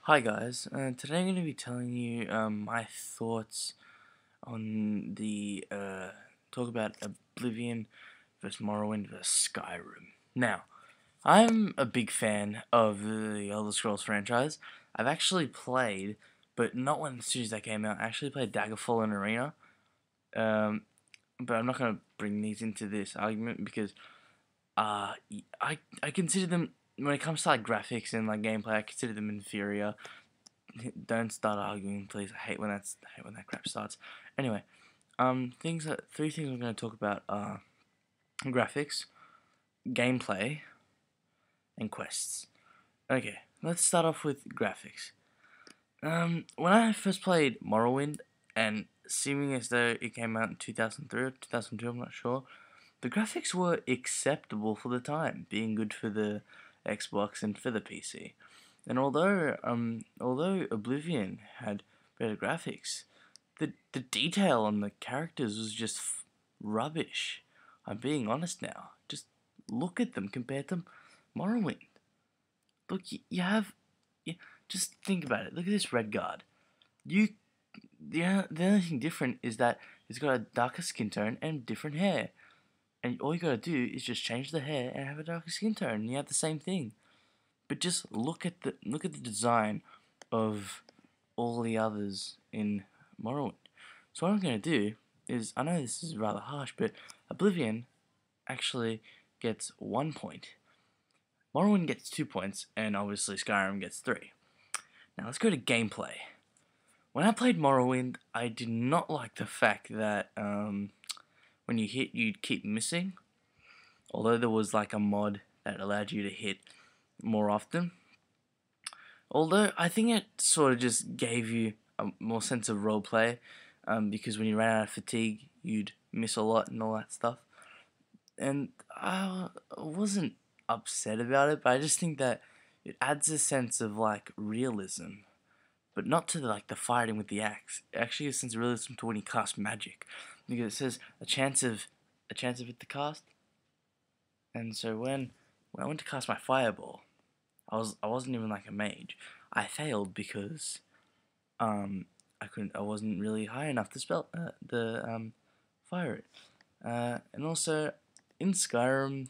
Hi guys, today I'm going to be telling you my thoughts on the talk about Oblivion versus Morrowind versus Skyrim. Now, I'm a big fan of the Elder Scrolls franchise. I've actually played, but not when the series that came out. I actually played Daggerfall and Arena, um, but I'm not going to bring these into this argument because I consider them, when it comes to like graphics and like gameplay, I consider them inferior. Don't start arguing, please. I hate when that crap starts. Anyway, three things I'm going to talk about are graphics, gameplay, and quests. Okay, let's start off with graphics. When I first played Morrowind, and seeming as though it came out in 2003 or 2002, I'm not sure, the graphics were acceptable for the time, being good for the Xbox and for the PC. And although Oblivion had better graphics, the detail on the characters was just rubbish. I'm being honest now. Just look at them compared to Morrowind. Look, you have, just think about it. Look at this red guard. You, the only thing different is that it's got a darker skin tone and different hair. And all you gotta do is just change the hair and have a darker skin tone, and you have the same thing. But just look at the design of all the others in Morrowind. So what I'm gonna do is, I know this is rather harsh, but Oblivion actually gets 1 point. Morrowind gets 2 points, and obviously Skyrim gets 3. Now let's go to gameplay. When I played Morrowind, I did not like the fact that when you hit, you'd keep missing. Although there was like a mod that allowed you to hit more often. Although I think it sort of just gave you a more sense of roleplay, because when you ran out of fatigue, you'd miss a lot and all that stuff. And I wasn't upset about it, but I just think that it adds a sense of like realism, but not to like the fighting with the axe. It actually gives a sense of realism to when you cast magic, because it says a chance of it to cast. And so when I went to cast my fireball, I wasn't even like a mage. I failed because I wasn't really high enough to fire it. And also in Skyrim,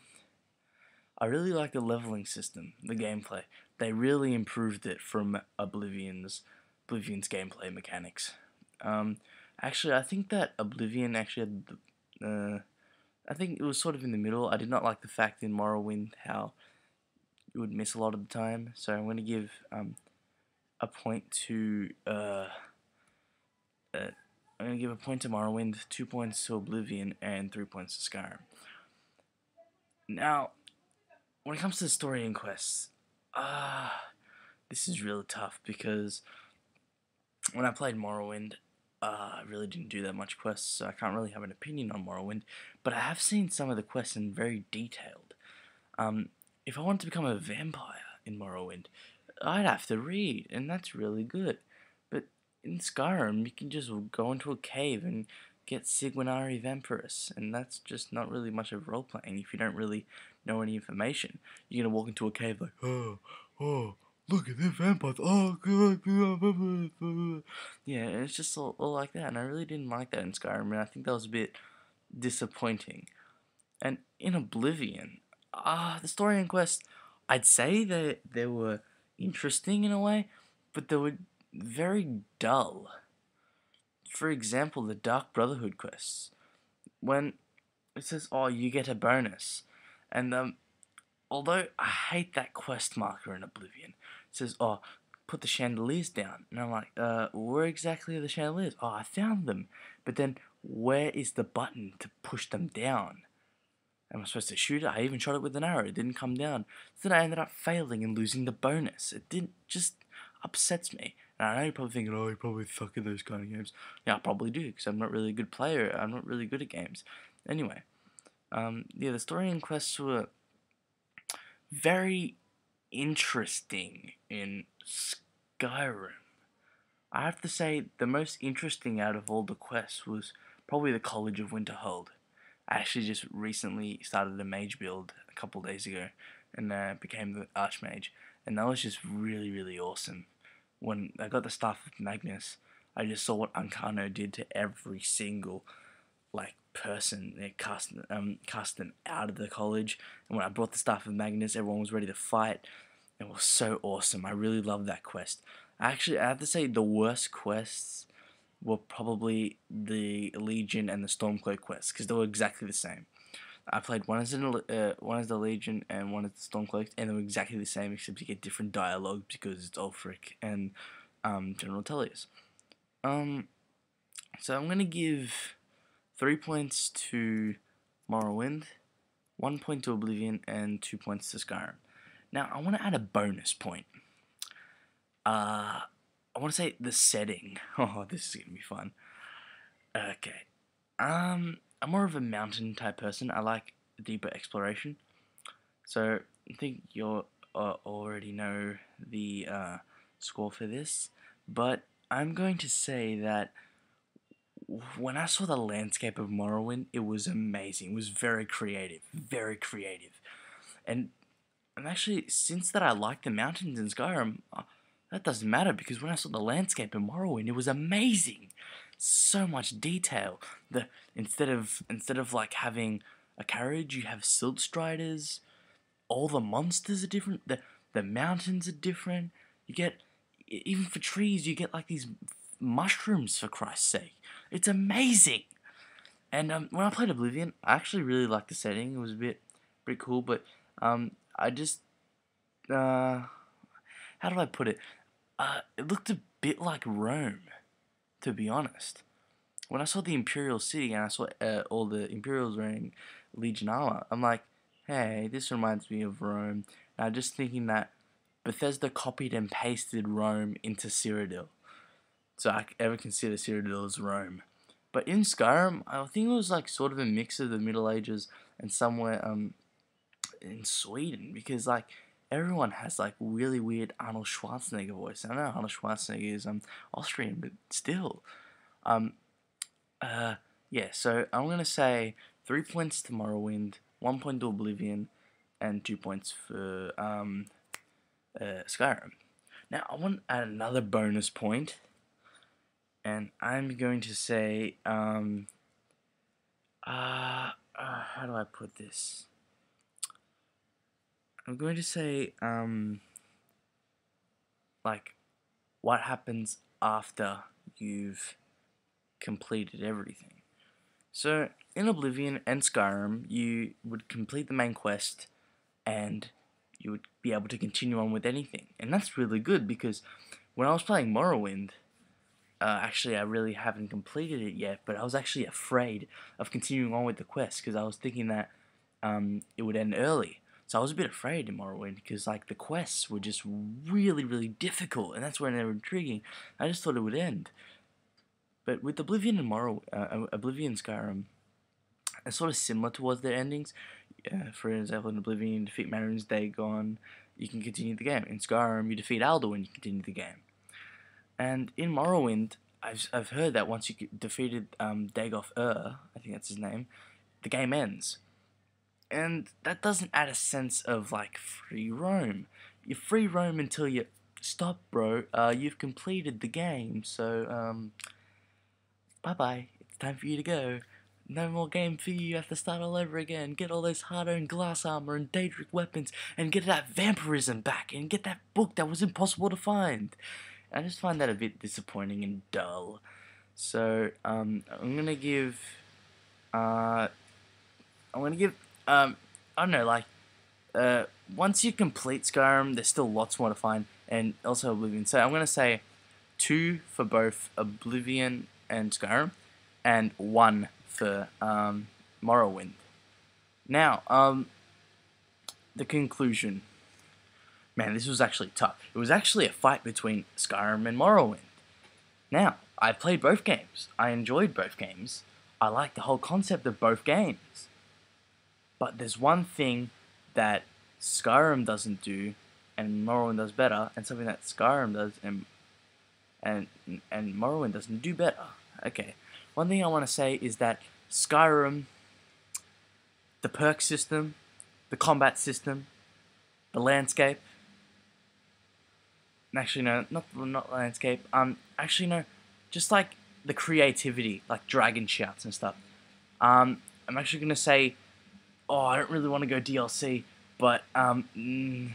I really like the leveling system, the gameplay. They really improved it from Oblivion's gameplay mechanics. Um, Actually, I think that Oblivion actually had I think it was sort of in the middle. I did not like the fact in Morrowind how you would miss a lot of the time. So I'm going to give a point to I'm going to give a point to Morrowind, 2 points to Oblivion, and 3 points to Skyrim. Now, when it comes to the story and quests, this is really tough because when I played Morrowind, I really didn't do that much quests, so I can't really have an opinion on Morrowind. But I have seen some of the quests and very detailed. If I wanted to become a vampire in Morrowind, I'd have to read, and that's really good. But in Skyrim, you can just go into a cave and get Sigwinari Vampirus, and that's just not really much of role playing if you don't really know any information. You're gonna walk into a cave like, oh, look at this vampire, oh, good, yeah, and it's just all like that, and I really didn't like that in Skyrim, and I think that was a bit disappointing. And in Oblivion, the story and quest, I'd say that they were interesting in a way, but they were very dull. For example, the Dark Brotherhood quests, when it says, "Oh, you get a bonus," and although I hate that quest marker in Oblivion, it says, "Oh, put the chandeliers down," and I'm like, where exactly are the chandeliers? Oh, I found them, but then where is the button to push them down? Am I supposed to shoot it? I even shot it with an arrow. It didn't come down. So then I ended up failing and losing the bonus. It didn't just upsets me. And I know you're probably thinking, oh, you probably suck at those kind of games. Yeah, I probably do, because I'm not really a good player. I'm not really good at games. Anyway, yeah, the story and quests were very interesting in Skyrim. I have to say, the most interesting out of all the quests was probably the College of Winterhold. I actually just recently started a mage build a couple days ago, and became the Archmage, and that was just really, really awesome. when I got the Staff of Magnus, I just saw what Uncano did to every single like person. They cast them out of the college, and when I brought the Staff of Magnus, everyone was ready to fight. It was so awesome. I really loved that quest. Actually, I have to say the worst quests were probably the Legion and the Stormcloak quests because they were exactly the same. I played one as the Legion and one as the Stormcloak, and they were exactly the same except you get different dialogue because it's Ulfric and General Tullius. So I'm gonna give 3 points to Morrowind, 1 point to Oblivion, and 2 points to Skyrim. Now I want to add a bonus point. I want to say the setting. Oh, this is gonna be fun. Okay. I'm more of a mountain type person. I like deeper exploration. So I think you already know the score for this, but I'm going to say that when I saw the landscape of Morrowind, it was amazing. It was very creative, very creative. And actually, since that I like the mountains in Skyrim, that doesn't matter because when I saw the landscape in Morrowind, it was amazing. So much detail. Instead of like having a carriage, you have silt striders. All the monsters are different. The mountains are different. You get even for trees, you get like these mushrooms for Christ's sake. It's amazing. And when I played Oblivion, I actually really liked the setting. It was a bit pretty cool, but I just how do I put it? It looked a bit like Rome, to be honest. When I saw the Imperial City and I saw all the Imperials wearing Legion armor, I'm like, hey, this reminds me of Rome. And I'm just thinking that Bethesda copied and pasted Rome into Cyrodiil. So I ever consider Cyrodiil as Rome. But in Skyrim, I think it was like sort of a mix of the Middle Ages and somewhere in Sweden, because like everyone has like really weird Arnold Schwarzenegger voice. I know Arnold Schwarzenegger is Austrian, but still. Yeah, so I'm gonna say 3 points to Morrowind, 1 point to Oblivion, and 2 points for Skyrim. Now I want to add another bonus point, and I'm going to say how do I put this? I'm going to say like what happens after you've completed everything. So in Oblivion and Skyrim, you would complete the main quest and you would be able to continue on with anything. And that's really good because when I was playing Morrowind, actually I really haven't completed it yet, but I was actually afraid of continuing on with the quest because I was thinking that it would end early. So I was a bit afraid in Morrowind because like the quests were just really, really difficult, and that's when they were intriguing. I just thought it would end. But with Oblivion and Oblivion and Skyrim, it's sort of similar towards their endings. For example, in Oblivion, you defeat Mandarin's Dagon, you can continue the game. In Skyrim, you defeat Alduin, you continue the game. And in Morrowind, I've heard that once you defeated Dagoth I think that's his name, the game ends. And that doesn't add a sense of like free roam. You free roam until you stop, bro. You've completed the game, so bye-bye. It's time for you to go. No more game for you. You have to start all over again. Get all those hard-earned glass armor and Daedric weapons and get that vampirism back and get that book that was impossible to find. I just find that a bit disappointing and dull. So, I'm gonna give, I don't know, like, once you complete Skyrim, there's still lots more to find, and also Oblivion. So I'm gonna say 2 for both Oblivion and Skyrim, and 1 for Morrowind. Now, the conclusion. Man, this was actually tough. It was actually a fight between Skyrim and Morrowind. Now, I played both games. I enjoyed both games. I like the whole concept of both games. But there's one thing that Skyrim doesn't do, and Morrowind does better, and something that Skyrim does and Morrowind doesn't do better. Okay, one thing I want to say is that Skyrim, the perk system, the combat system, the landscape, actually no, not landscape. Actually no, just like the creativity, like dragon shouts and stuff. I'm actually gonna say, oh, I don't really want to go DLC, but I don't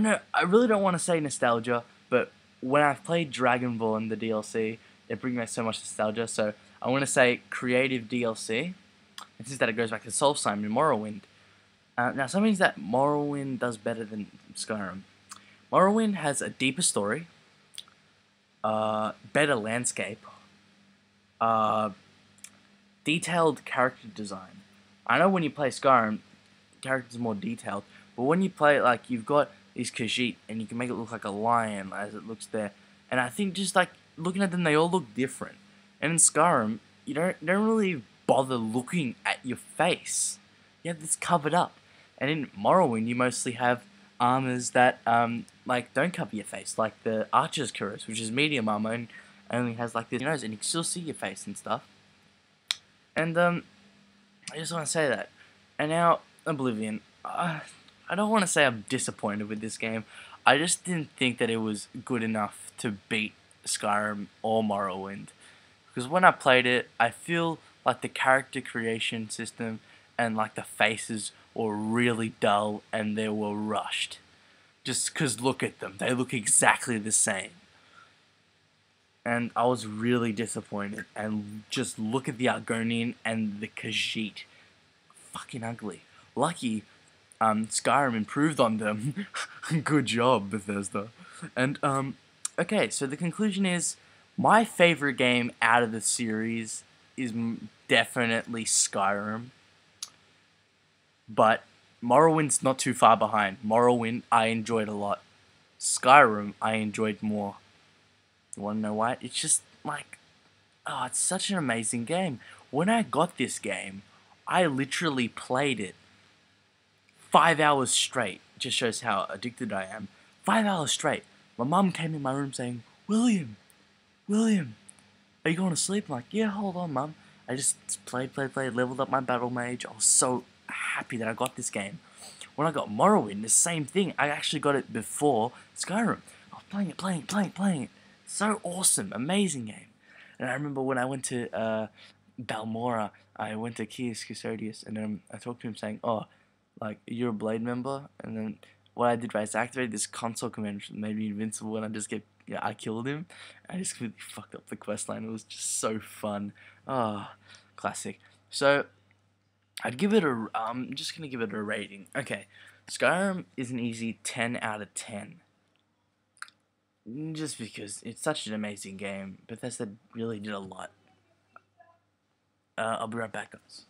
know. I really don't want to say nostalgia, but when I've played Dragon Ball in the DLC, it brings me so much nostalgia. So I want to say creative DLC. And since that it goes back to Soul Slime and Morrowind. Now, some things that Morrowind does better than Skyrim. Morrowind has a deeper story, better landscape, uh, detailed character design. I know when you play Skyrim, characters are more detailed, but when you play it, like, you've got these Khajiit, and you can make it look like a lion as it looks there. And I think just like looking at them, they all look different. And in Skyrim, you don't really bother looking at your face. You have this covered up. And in Morrowind, you mostly have armors that like don't cover your face, like the Archer's Cuirass, which is medium armor and only has like this nose, and you can still see your face and stuff. And I just want to say that. And now Oblivion. I don't want to say I'm disappointed with this game. I just didn't think that it was good enough to beat Skyrim or Morrowind. Because when I played it, I feel like the character creation system and like the faces were really dull and they were rushed. Just because look at them, they look exactly the same. And I was really disappointed. And just look at the Argonian and the Khajiit. Fucking ugly. Lucky Skyrim improved on them. Good job, Bethesda. And, okay, so the conclusion is, my favorite game out of the series is definitely Skyrim. But Morrowind's not too far behind. Morrowind, I enjoyed a lot. Skyrim, I enjoyed more. You wanna know why? It's just, like, oh, it's such an amazing game. When I got this game, I literally played it 5 hours straight. Just shows how addicted I am. 5 hours straight. My mum came in my room saying, William, are you going to sleep? I'm like, yeah, hold on, mum. I just played, leveled up my battle mage. I was so happy that I got this game. When I got Morrowind, the same thing. I actually got it before Skyrim. I was playing it. So awesome, amazing game. And I remember when I went to Balmora, I went to Kius Custodius, and then I talked to him saying, oh, like, you're a Blade member? And then what I did was I activated this console command which made me invincible, and I killed him. I just completely fucked up the questline. It was just so fun. Ah, classic. So, I'm just gonna give it a rating. Okay, Skyrim is an easy 10 out of 10. Just because it's such an amazing game. Bethesda really did a lot. I'll be right back, guys.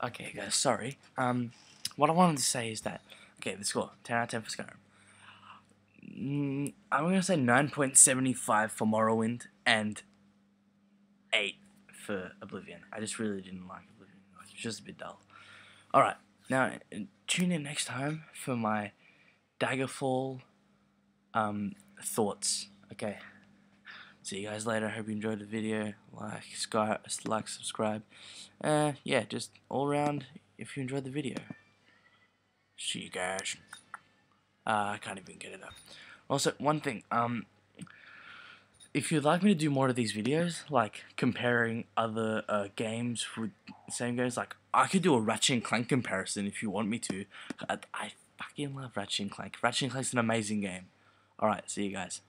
Okay, guys, sorry. What I wanted to say is that, okay, the score, 10 out of 10 for Skyrim. I'm gonna say 9.75 for Morrowind and 8 for Oblivion. I just really didn't like Oblivion. It was just a bit dull. Alright, now tune in next time for my Daggerfall thoughts. Okay. See you guys later. Hope you enjoyed the video. Like, subscribe. Yeah, just all around if you enjoyed the video. See you guys. I can't even get it up. Also, one thing, if you'd like me to do more of these videos, like comparing other games with the same games, like I could do a Ratchet and Clank comparison if you want me to. I fucking love Ratchet and Clank. Ratchet and Clank's an amazing game. Alright, see you guys.